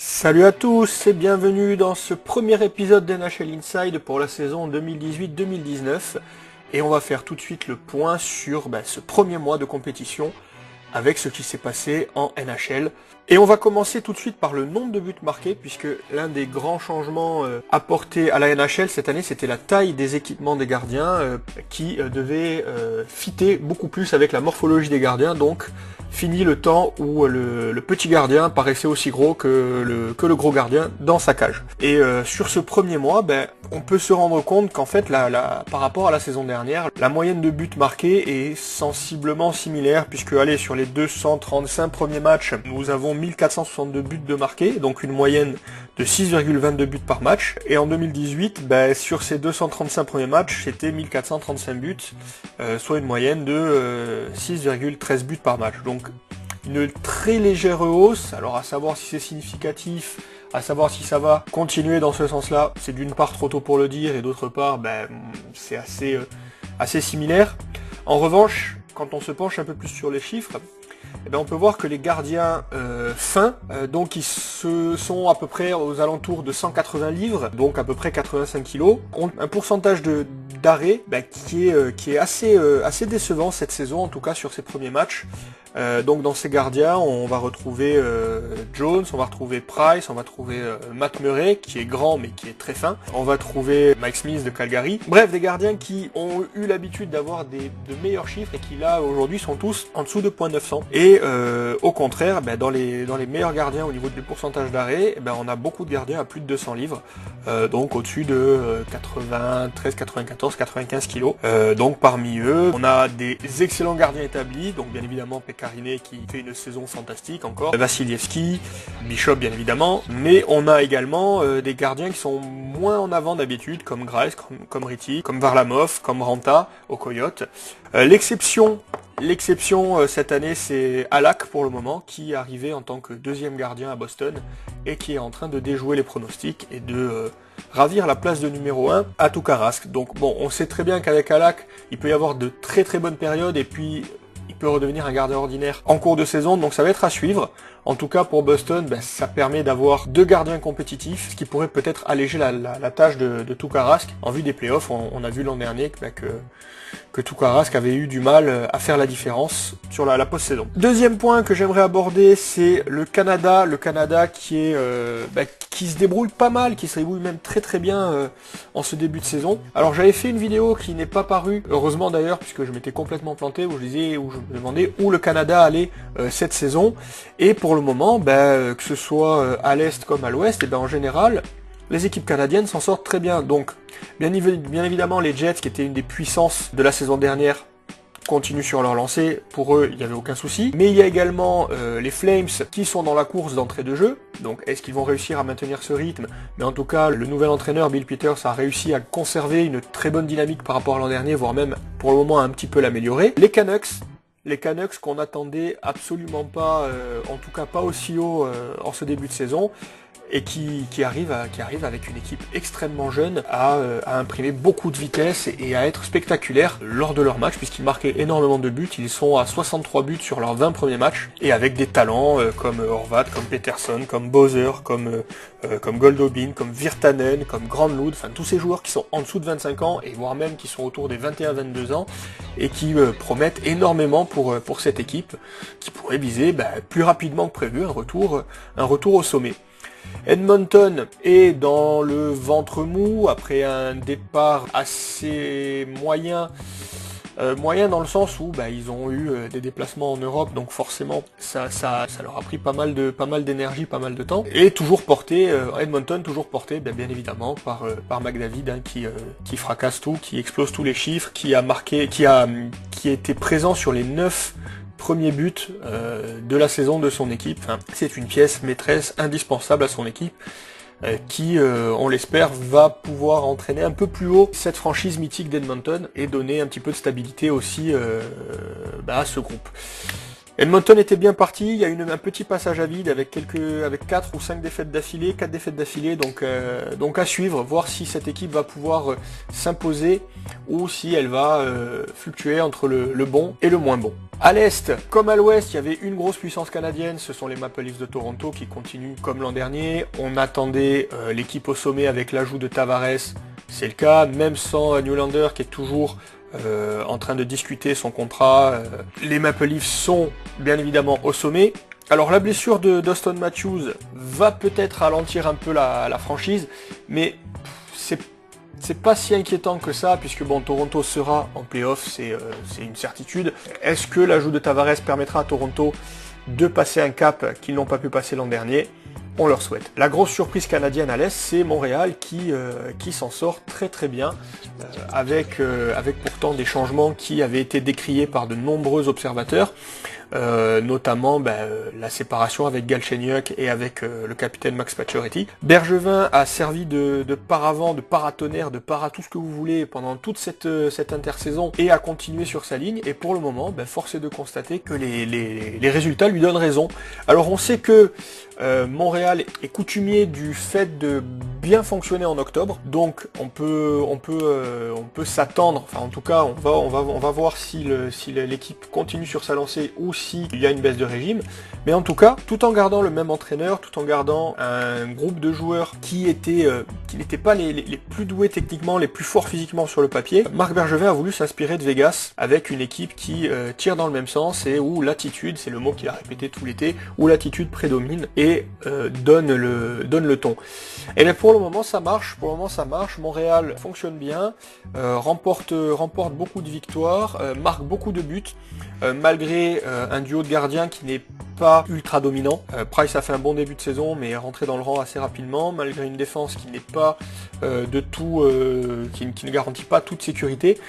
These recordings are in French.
Salut à tous et bienvenue dans ce premier épisode d'NHL Inside pour la saison 2018-2019 et on va faire tout de suite le point sur ce premier mois de compétition avec ce qui s'est passé en NHL. Et on va commencer tout de suite par le nombre de buts marqués puisque l'un des grands changements apportés à la NHL cette année c'était la taille des équipements des gardiens qui devait fitter beaucoup plus avec la morphologie des gardiens, donc fini le temps où le petit gardien paraissait aussi gros que le gros gardien dans sa cage. Et sur ce premier mois, on peut se rendre compte qu'en fait, par rapport à la saison dernière, la moyenne de buts marqués est sensiblement similaire, puisque allez, sur les 235 premiers matchs, nous avons 1462 buts de marqués, donc une moyenne de 6,22 buts par match. Et en 2018, sur ces 235 premiers matchs, c'était 1435 buts, soit une moyenne de 6,13 buts par match. Donc une très légère hausse, alors à savoir si c'est significatif, à savoir si ça va continuer dans ce sens-là, c'est d'une part trop tôt pour le dire, et d'autre part, c'est assez similaire. En revanche, quand on se penche un peu plus sur les chiffres, on peut voir que les gardiens fins, donc ils sont à peu près aux alentours de 180 livres, donc à peu près 85 kilos, ont un pourcentage d'arrêt qui est assez décevant cette saison, en tout cas sur ces premiers matchs. Donc dans ces gardiens, on va retrouver Jones, on va retrouver Price, on va trouver Matt Murray, qui est grand mais qui est très fin. On va trouver Mike Smith de Calgary. Bref, des gardiens qui ont eu l'habitude d'avoir de meilleurs chiffres et qui là aujourd'hui sont tous en dessous de .900. Et au contraire, dans les meilleurs gardiens au niveau du pourcentage d'arrêt, on a beaucoup de gardiens à plus de 200 livres, donc au-dessus de 93, 94, 95 kilos. Donc parmi eux, on a des excellents gardiens établis, donc bien évidemment Pekariné qui fait une saison fantastique encore, Vassilievski, Bishop bien évidemment, mais on a également des gardiens qui sont moins en avant d'habitude, comme Grice, comme Ritty, comme Varlamov, comme Ranta au Coyote. L'exception cette année c'est Halak pour le moment, qui est arrivé en tant que deuxième gardien à Boston et qui est en train de déjouer les pronostics et de ravir la place de numéro 1 à Tuukka Rask. Donc bon, on sait très bien qu'avec Halak, il peut y avoir de très très bonnes périodes et puis il peut redevenir un gardien ordinaire en cours de saison, donc ça va être à suivre. En tout cas pour Boston, ça permet d'avoir deux gardiens compétitifs, ce qui pourrait peut-être alléger la tâche de Tuukka Rask en vue des playoffs. On a vu l'an dernier que Tuukka Rask avait eu du mal à faire la différence sur la post-saison. Deuxième point que j'aimerais aborder, c'est le Canada. Le Canada qui se débrouille pas mal, qui se débrouille même très très bien en ce début de saison. Alors j'avais fait une vidéo qui n'est pas parue, heureusement d'ailleurs, puisque je m'étais complètement planté, où je me demandais où le Canada allait cette saison. Et pour le moment, que ce soit à l'Est comme à l'Ouest, en général, les équipes canadiennes s'en sortent très bien. Donc, bien évidemment, les Jets, qui étaient une des puissances de la saison dernière, continuent sur leur lancée. Pour eux, il n'y avait aucun souci. Mais il y a également les Flames qui sont dans la course d'entrée de jeu. Donc, est-ce qu'ils vont réussir à maintenir ce rythme? Mais en tout cas, le nouvel entraîneur, Bill Peters, a réussi à conserver une très bonne dynamique par rapport à l'an dernier, voire même, pour le moment, à un petit peu l'améliorer. Les Canucks qu'on n'attendait absolument pas, en tout cas pas aussi haut en ce début de saison, et qui arrive avec une équipe extrêmement jeune à imprimer beaucoup de vitesse et à être spectaculaire lors de leur match, puisqu'ils marquaient énormément de buts. Ils sont à 63 buts sur leurs 20 premiers matchs, et avec des talents comme Horvat, comme Peterson, comme Bowser, comme Goldobin, comme Virtanen, comme Granlund, enfin tous ces joueurs qui sont en dessous de 25 ans, et voire même qui sont autour des 21-22 ans, et qui promettent énormément pour cette équipe, qui pourrait viser plus rapidement que prévu un retour au sommet. Edmonton est dans le ventre mou après un départ assez moyen dans le sens où ils ont eu des déplacements en Europe, donc forcément ça leur a pris pas mal d'énergie, pas mal de temps, et toujours porté Edmonton, bien évidemment par McDavid, qui fracasse tout, qui explose tous les chiffres, qui a été présent sur les 9 premier but de la saison de son équipe. Enfin, c'est une pièce maîtresse indispensable à son équipe qui, on l'espère, va pouvoir entraîner un peu plus haut cette franchise mythique d'Edmonton et donner un petit peu de stabilité aussi à ce groupe. Edmonton était bien parti, il y a eu un petit passage à vide avec 4 ou 5 défaites d'affilée, 4 défaites d'affilée, donc à suivre, voir si cette équipe va pouvoir s'imposer ou si elle va fluctuer entre le bon et le moins bon. À l'Est, comme à l'Ouest, il y avait une grosse puissance canadienne, ce sont les Maple Leafs de Toronto qui continuent comme l'an dernier. On attendait l'équipe au sommet avec l'ajout de Tavares, c'est le cas, même sans Nylander qui est toujours en train de discuter son contrat. Les Maple Leafs sont bien évidemment au sommet. Alors la blessure d'Auston Matthews va peut-être ralentir un peu la franchise, mais c'est pas si inquiétant que ça, puisque bon, Toronto sera en playoff, c'est une certitude. Est-ce que l'ajout de Tavares permettra à Toronto de passer un cap qu'ils n'ont pas pu passer l'an dernier? On leur souhaite. La grosse surprise canadienne à l'Est, c'est Montréal qui s'en sort très très bien, avec pourtant des changements qui avaient été décriés par de nombreux observateurs, notamment la séparation avec Galchenyuk et avec le capitaine Max Pacioretty. Bergevin a servi de paravent, de paratonnerre, de para tout ce que vous voulez pendant toute cette intersaison et a continué sur sa ligne, et pour le moment, force est de constater que les résultats lui donnent raison. Alors on sait que Montréal est coutumier du fait de bien fonctionner en octobre, donc on peut s'attendre, enfin en tout cas on va voir si l'équipe continue sur sa lancée ou s'il y a une baisse de régime, mais en tout cas tout en gardant le même entraîneur, tout en gardant un groupe de joueurs qui n'étaient pas les plus doués techniquement, les plus forts physiquement sur le papier, Marc Bergevin a voulu s'inspirer de Vegas avec une équipe qui tire dans le même sens et où l'attitude, c'est le mot qu'il a répété tout l'été, où l'attitude prédomine et donne le ton. Et bien pour le moment ça marche, Montréal fonctionne bien, remporte beaucoup de victoires, marque beaucoup de buts, malgré un duo de gardiens qui n'est pas ultra dominant. Price a fait un bon début de saison mais est rentré dans le rang assez rapidement, malgré une défense qui n'est pas qui ne garantit pas toute sécurité.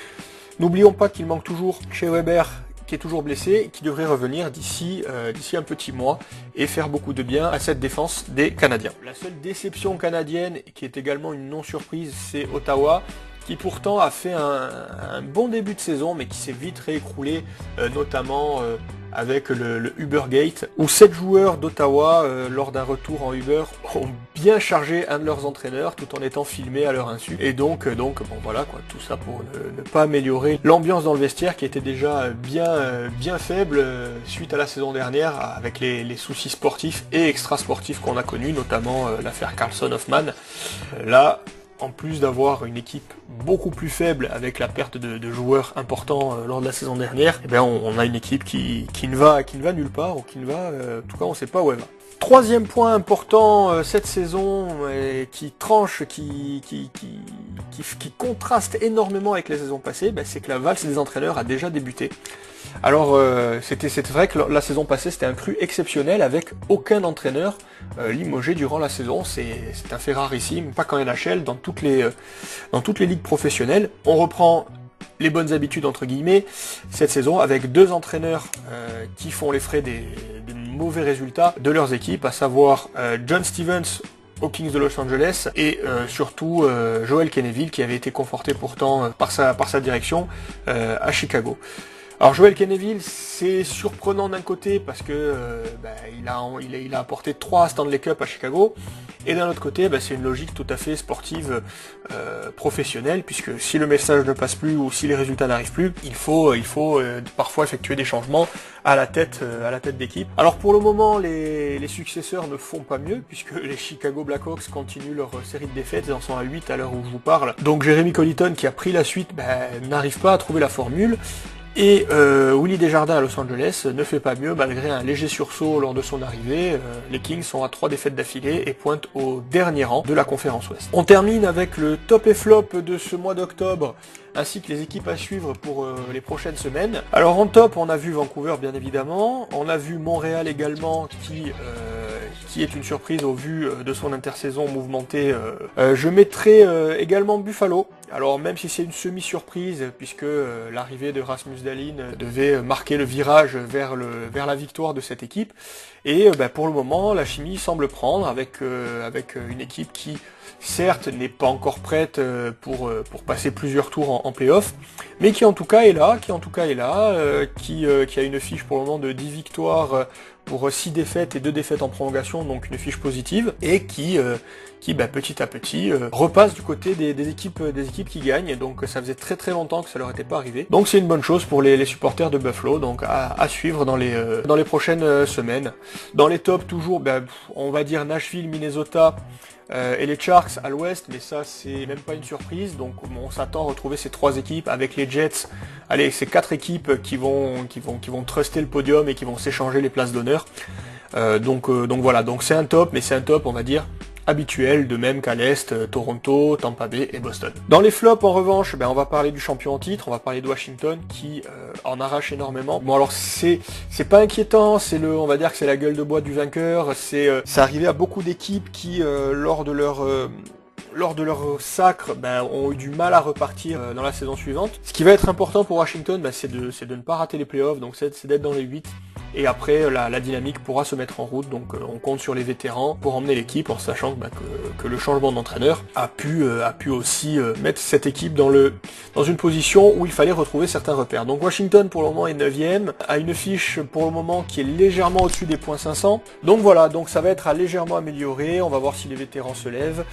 N'oublions pas qu'il manque toujours chez Weber, qui est toujours blessé, et qui devrait revenir d'ici un petit mois et faire beaucoup de bien à cette défense des Canadiens. La seule déception canadienne, qui est également une non-surprise, c'est Ottawa, qui pourtant a fait un bon début de saison, mais qui s'est vite réécroulé, notamment avec le Ubergate, où 7 joueurs d'Ottawa, lors d'un retour en Uber, ont bien chargé un de leurs entraîneurs, tout en étant filmés à leur insu. Et donc bon voilà quoi, tout ça pour ne pas améliorer l'ambiance dans le vestiaire, qui était déjà bien faible suite à la saison dernière, avec les soucis sportifs et extra-sportifs qu'on a connus, notamment l'affaire Karlsson-Hoffman. Là, en plus d'avoir une équipe beaucoup plus faible avec la perte de joueurs importants lors de la saison dernière, on a une équipe qui ne va nulle part, ou qui ne va, en tout cas on ne sait pas où elle va. Troisième point important cette saison, qui tranche, qui contraste énormément avec les saisons passées, c'est que la valse des entraîneurs a déjà débuté. Alors c'est vrai que la saison passée c'était un cru exceptionnel avec aucun entraîneur limogé durant la saison. C'est un fait rarissime, pas qu'en NHL, dans toutes les ligues professionnelles. On reprend les bonnes habitudes entre guillemets cette saison avec 2 entraîneurs qui font les frais des mauvais résultats de leurs équipes, à savoir John Stevens aux Kings de Los Angeles et surtout Joel Quenneville, qui avait été conforté pourtant par sa direction à Chicago. Alors Joel Quenneville, c'est surprenant d'un côté parce que il a apporté 3 Stanley Cup à Chicago, et d'un autre côté c'est une logique tout à fait sportive, professionnelle, puisque si le message ne passe plus ou si les résultats n'arrivent plus, il faut parfois effectuer des changements à la tête d'équipe. Alors pour le moment les successeurs ne font pas mieux, puisque les Chicago Blackhawks continuent leur série de défaites, ils en sont à 8 à l'heure où je vous parle. Donc Jeremy Colliton, qui a pris la suite, n'arrive pas à trouver la formule. Et Willie Desjardins à Los Angeles ne fait pas mieux, malgré un léger sursaut lors de son arrivée. Les Kings sont à 3 défaites d'affilée et pointent au dernier rang de la conférence Ouest. On termine avec le top et flop de ce mois d'octobre, ainsi que les équipes à suivre pour les prochaines semaines. Alors en top, on a vu Vancouver bien évidemment, on a vu Montréal également qui qui est une surprise au vu de son intersaison mouvementée. Je mettrai également Buffalo. Alors même si c'est une semi-surprise, puisque l'arrivée de Rasmus Dahlin devait marquer le virage vers la victoire de cette équipe. Et pour le moment, la chimie semble prendre avec une équipe qui, certes, n'est pas encore prête pour passer plusieurs tours en play-off, mais qui en tout cas est là, qui a une fiche pour le moment de 10 victoires pour 6 défaites et 2 défaites en prolongation, donc une fiche positive, et qui petit à petit repasse du côté des équipes qui gagnent. Donc ça faisait très très longtemps que ça leur était pas arrivé. Donc c'est une bonne chose pour les supporters de Buffalo, donc à suivre dans les prochaines semaines. Dans les tops toujours, on va dire Nashville, Minnesota et les Sharks à l'ouest, mais ça c'est même pas une surprise. Donc on s'attend à retrouver ces 3 équipes avec les Jets. Allez, ces 4 équipes qui vont truster le podium et qui vont s'échanger les places d'honneur. Donc voilà, donc c'est un top, mais c'est un top, on va dire, habituel, de même qu'à l'Est, Toronto, Tampa Bay et Boston. Dans les flops, en revanche, on va parler du champion en titre, on va parler de Washington, qui en arrache énormément. Bon, alors c'est pas inquiétant, on va dire que c'est la gueule de bois du vainqueur, ça arrivait à beaucoup d'équipes qui, lors de leur sacre, ont eu du mal à repartir dans la saison suivante. Ce qui va être important pour Washington, c'est de ne pas rater les playoffs, donc c'est d'être dans les 8. Et après, la dynamique pourra se mettre en route, donc on compte sur les vétérans pour emmener l'équipe, en sachant que le changement d'entraîneur a pu aussi mettre cette équipe dans une position où il fallait retrouver certains repères. Donc Washington pour le moment est 9ème, a une fiche pour le moment qui est légèrement au-dessus des points 500. Donc voilà, donc ça va être à légèrement améliorer, on va voir si les vétérans se lèvent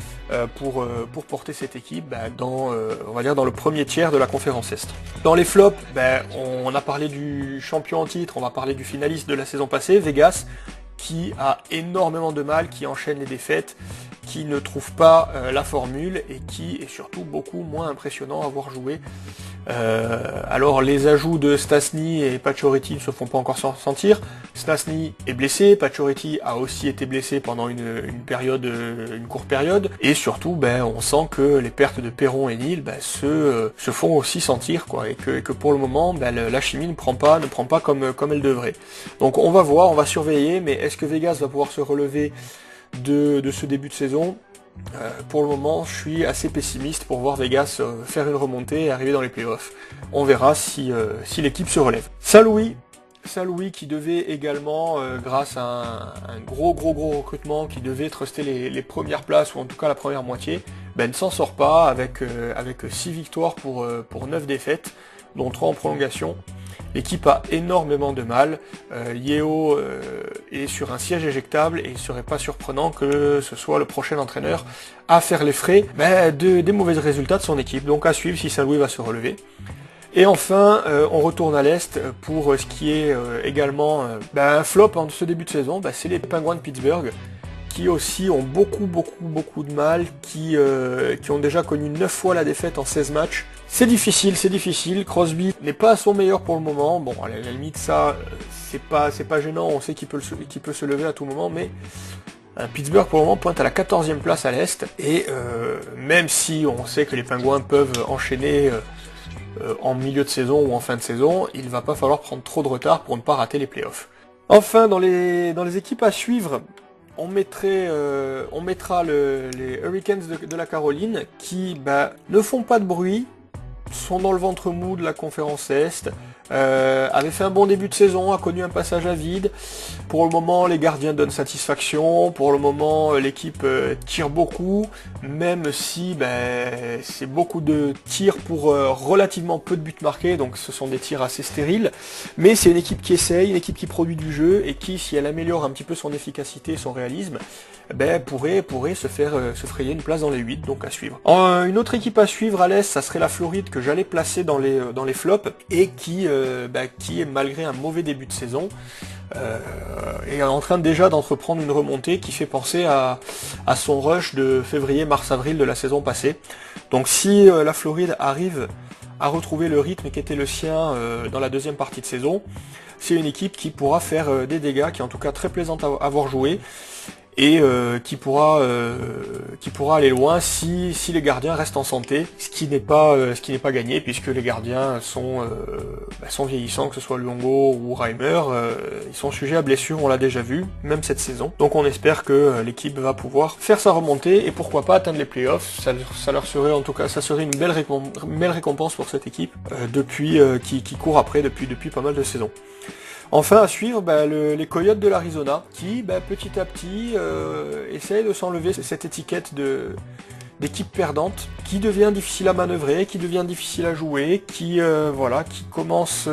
pour porter cette équipe on va dire dans le premier tiers de la conférence Est. Dans les flops, on a parlé du champion en titre, on va parler du finaliste de la saison passée, Vegas, qui a énormément de mal, qui enchaîne les défaites, qui ne trouve pas la formule et qui est surtout beaucoup moins impressionnant à voir jouer. Alors les ajouts de Stastny et Pacioretty ne se font pas encore sentir. Stastny est blessé, Pacioretty a aussi été blessé pendant une courte période, et surtout on sent que les pertes de Perron et Neal se font aussi sentir, quoi, et que pour le moment la chimie ne prend pas comme elle devrait. Donc on va voir, on va surveiller, mais est-ce que Vegas va pouvoir se relever de ce début de saison? Pour le moment, je suis assez pessimiste pour voir Vegas faire une remontée et arriver dans les playoffs. On verra si l'équipe se relève. Saint-Louis qui devait également, grâce à un gros recrutement, qui devait truster les premières places, ou en tout cas la première moitié, ne s'en sort pas avec 6 victoires pour 9 défaites, dont 3 en prolongation. L'équipe a énormément de mal. Yeo est sur un siège éjectable et il ne serait pas surprenant que ce soit le prochain entraîneur à faire les frais des mauvais résultats de son équipe. Donc à suivre si Saint-Louis va se relever. Et enfin, on retourne à l'Est pour ce qui est également un flop en ce début de saison. C'est les Penguins de Pittsburgh, qui aussi ont beaucoup de mal, qui ont déjà connu 9 fois la défaite en 16 matchs. C'est difficile, Crosby n'est pas à son meilleur pour le moment. Bon, à la limite, ça, c'est pas gênant, on sait qu'il peut se lever à tout moment, mais Pittsburgh pour le moment pointe à la 14e place à l'Est, et même si on sait que les Penguins peuvent enchaîner en milieu de saison ou en fin de saison, il va pas falloir prendre trop de retard pour ne pas rater les playoffs. Enfin, dans les équipes à suivre, on mettra les Hurricanes de la Caroline, qui ne font pas de bruit, sont dans le ventre mou de la conférence Est, avaient fait un bon début de saison, a connu un passage à vide. Pour le moment, les gardiens donnent satisfaction, pour le moment, l'équipe tire beaucoup, même si c'est beaucoup de tirs pour relativement peu de buts marqués, donc ce sont des tirs assez stériles, mais c'est une équipe qui essaye, une équipe qui produit du jeu, et qui, si elle améliore un petit peu son efficacité, son réalisme, pourrait se frayer une place dans les 8, donc à suivre. Une autre équipe à suivre à l'Est, ça serait la Floride, que j'allais placer dans les flops, et qui est, malgré un mauvais début de saison, est en train déjà d'entreprendre une remontée qui fait penser à son rush de février, mars, avril de la saison passée. Donc si la Floride arrive à retrouver le rythme qui était le sien dans la deuxième partie de saison, c'est une équipe qui pourra faire des dégâts, qui est en tout cas très plaisante à voir jouer, et qui pourra aller loin si les gardiens restent en santé, ce qui n'est pas gagné puisque les gardiens sont vieillissants, que ce soit Luongo ou Reimer, ils sont sujets à blessures, on l'a déjà vu, même cette saison. Donc on espère que l'équipe va pouvoir faire sa remontée et pourquoi pas atteindre les playoffs. Ça leur serait en tout cas, ça serait une belle récompense pour cette équipe qui court après depuis pas mal de saisons. Enfin à suivre les Coyotes de l'Arizona qui petit à petit essayent de s'enlever cette étiquette d'équipe perdante qui devient difficile à manœuvrer, qui devient difficile à jouer, qui commence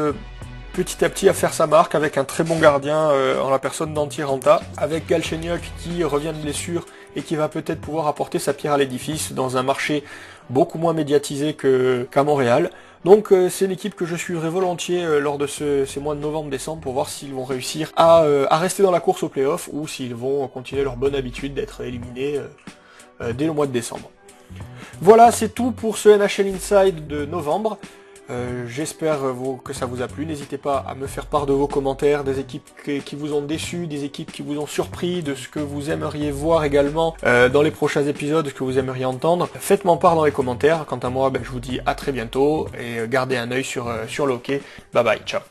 petit à petit à faire sa marque avec un très bon gardien en la personne d'Antti Raanta, avec Galchenyuk qui revient de blessure et qui va peut-être pouvoir apporter sa pierre à l'édifice dans un marché beaucoup moins médiatisé qu'à Montréal. Donc c'est une équipe que je suivrai volontiers lors de ces mois de novembre-décembre pour voir s'ils vont réussir à rester dans la course aux playoffs ou s'ils vont continuer leur bonne habitude d'être éliminés dès le mois de décembre. Voilà, c'est tout pour ce NHL Inside de novembre. J'espère que ça vous a plu. N'hésitez pas à me faire part de vos commentaires, des équipes qui vous ont déçu, des équipes qui vous ont surpris, de ce que vous aimeriez voir également dans les prochains épisodes, ce que vous aimeriez entendre. Faites-moi part dans les commentaires. Quant à moi, je vous dis à très bientôt et gardez un œil sur le hockey. Bye bye, ciao.